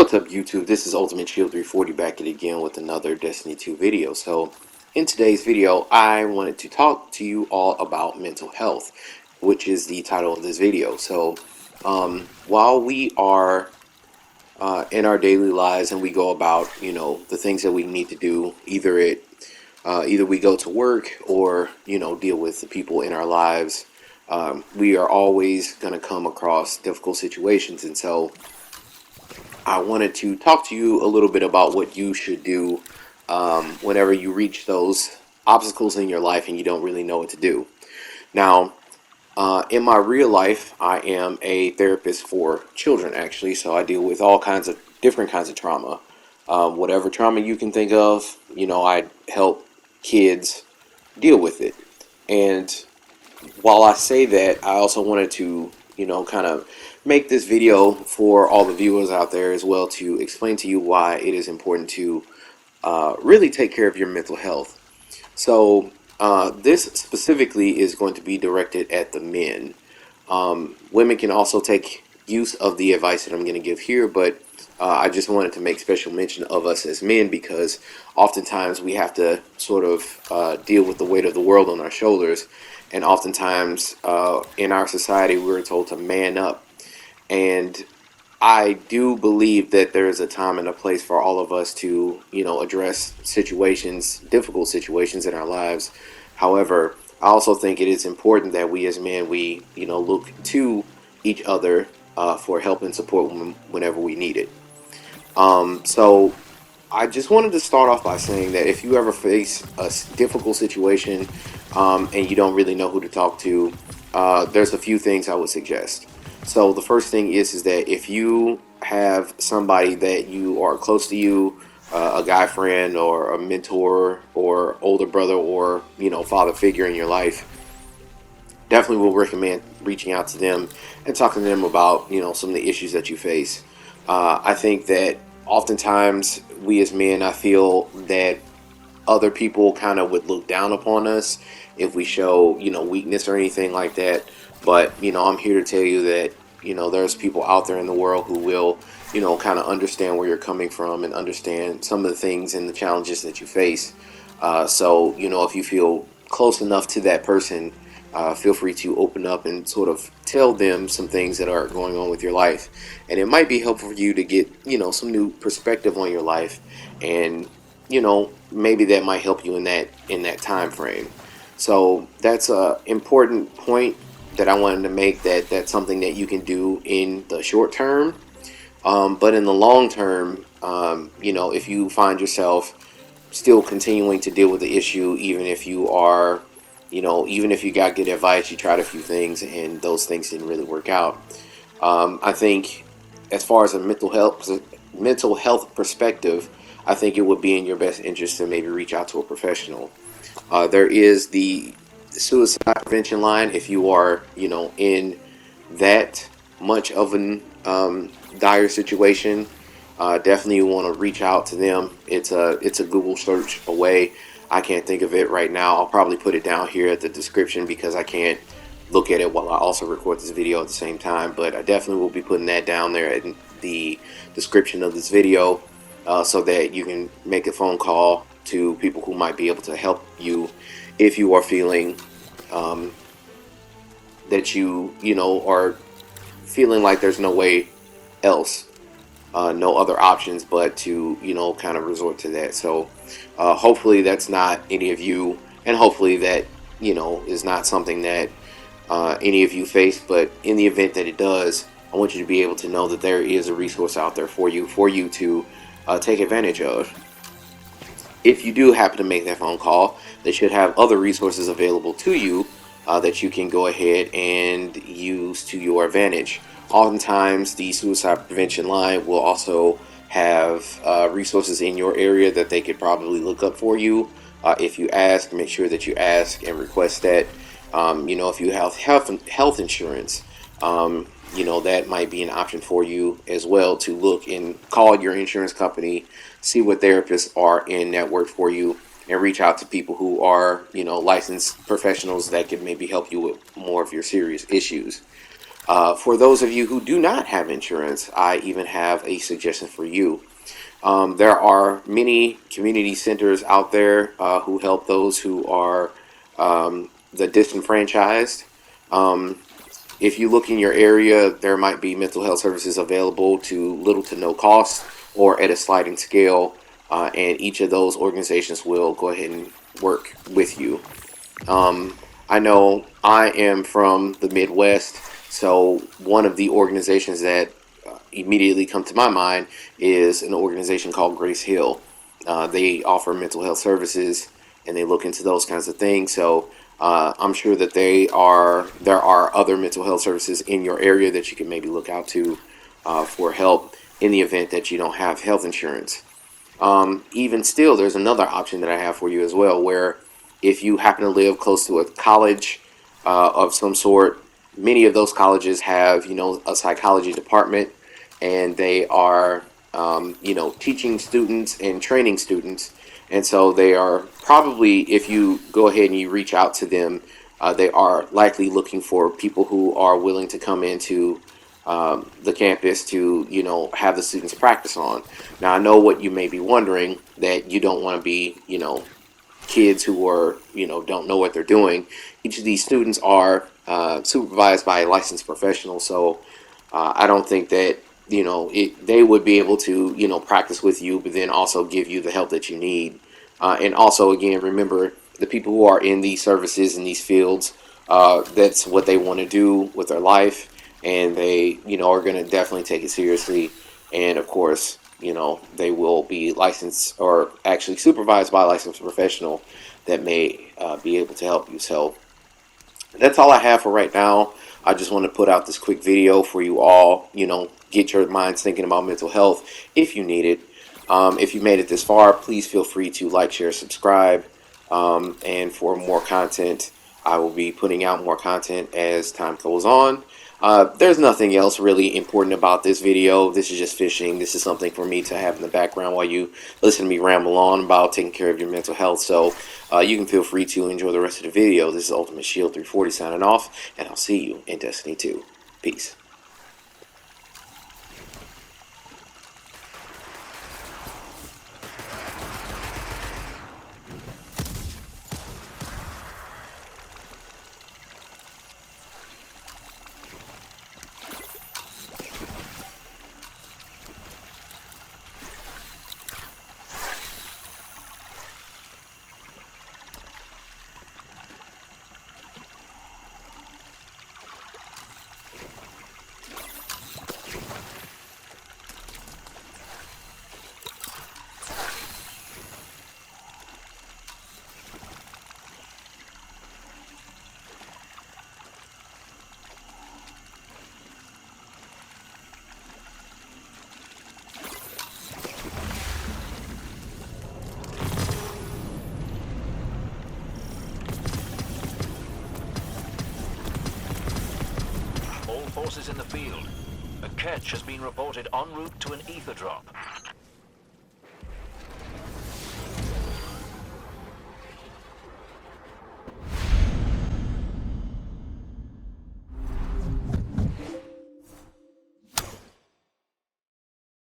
What's up, YouTube? This is Ultimate Shield 340 back at it again with another Destiny 2 video. So in today's video, I wanted to talk to you all about mental health, which is the title of this video. So while we are in our daily lives and we go about, the things that we need to do, either we go to work or, deal with the people in our lives, we are always going to come across difficult situations. And so I wanted to talk to you a little bit about what you should do whenever you reach those obstacles in your life and you don't really know what to do. Now, in my real life, I am a therapist for children, actually, so I deal with all kinds of different kinds of trauma. Whatever trauma you can think of, I help kids deal with it. And while I say that, I also wanted to, kind of make this video for all the viewers out there as well to explain to you why it is important to really take care of your mental health. So this specifically is going to be directed at the men. Women can also take use of the advice that I'm going to give here, but I just wanted to make special mention of us as men because oftentimes we have to sort of deal with the weight of the world on our shoulders. And oftentimes in our society, we're told to man up. And I do believe that there is a time and a place for all of us to, address situations, difficult situations in our lives. However, I also think it is important that we as men, we, look to each other for help and support whenever we need it. So I just wanted to start off by saying that if you ever face a difficult situation and you don't really know who to talk to, there's a few things I would suggest. So the first thing is that if you have somebody that you are close to you, a guy friend or a mentor or older brother or father figure in your life, definitely will recommend reaching out to them and talking to them about some of the issues that you face. I think that oftentimes we as men, I feel that other people kind of would look down upon us if we show weakness or anything like that. But I'm here to tell you that there's people out there in the world who will kind of understand where you're coming from and understand some of the things and the challenges that you face. So if you feel close enough to that person, feel free to open up and sort of tell them some things that are going on with your life, and it might be helpful for you to get some new perspective on your life, and maybe that might help you in that time frame. So that's a important point that I wanted to make, that's something that you can do in the short term, but in the long term, if you find yourself still continuing to deal with the issue, even if you are even if you got good advice, you tried a few things and those things didn't really work out. I think as far as a mental health perspective, I think it would be in your best interest to maybe reach out to a professional. There is the suicide prevention line if you are, in that much of an dire situation. Definitely you want to reach out to them. It's a Google search away. I can't think of it right now. I'll probably put it down here at the description because I can't look at it while I also record this video at the same time. But I definitely will be putting that down there in the description of this video so that you can make a phone call to people who might be able to help you if you are feeling that are feeling like there's no way else, no other options but to kind of resort to that. So hopefully that's not any of you, and hopefully that is not something that any of you face. But in the event that it does, I want you to be able to know that there is a resource out there for you to take advantage of. If you do happen to make that phone call, they should have other resources available to you that you can go ahead and use to your advantage. Oftentimes, the suicide prevention line will also have resources in your area that they could probably look up for you. If you ask, make sure that you ask and request that. If you have health insurance, that might be an option for you as well, to look and call your insurance company, see what therapists are in network for you, and reach out to people who are licensed professionals that could maybe help you with more of your serious issues. For those of you who do not have insurance, I even have a suggestion for you. There are many community centers out there who help those who are the disenfranchised. If you look in your area, there might be mental health services available to little to no cost or at a sliding scale, and each of those organizations will go ahead and work with you. I know I am from the Midwest, so one of the organizations that immediately come to my mind is an organization called Grace Hill. They offer mental health services and they look into those kinds of things. So I'm sure that there are other mental health services in your area that you can maybe look out to for help in the event that you don't have health insurance. Even still, there's another option that I have for you as well, where if you happen to live close to a college of some sort, many of those colleges have, a psychology department, and they are, teaching students and training students. And so they are probably, if you go ahead and you reach out to them, they are likely looking for people who are willing to come into the campus to, have the students practice on. Now, I know what you may be wondering, that you don't want to be, kids who are, don't know what they're doing. Each of these students are supervised by a licensed professional, so I don't think that, they would be able to, practice with you, but then also give you the help that you need. And also, again, remember, the people who are in these services, in these fields, that's what they want to do with their life, and they, are going to definitely take it seriously. And of course, they will be licensed or actually supervised by a licensed professional that may be able to help you. So that's all I have for right now. I just want to put out this quick video for you all, get your minds thinking about mental health if you need it. If you made it this far, please feel free to like, share, subscribe. And for more content, I will be putting out more content as time goes on. There's nothing else really important about this video. This is just fishing. This is something for me to have in the background while you listen to me ramble on about taking care of your mental health. So you can feel free to enjoy the rest of the video. This is Ultimate Shield 340 signing off, and I'll see you in Destiny 2. Peace. All forces in the field. A catch has been reported en route to an ether drop.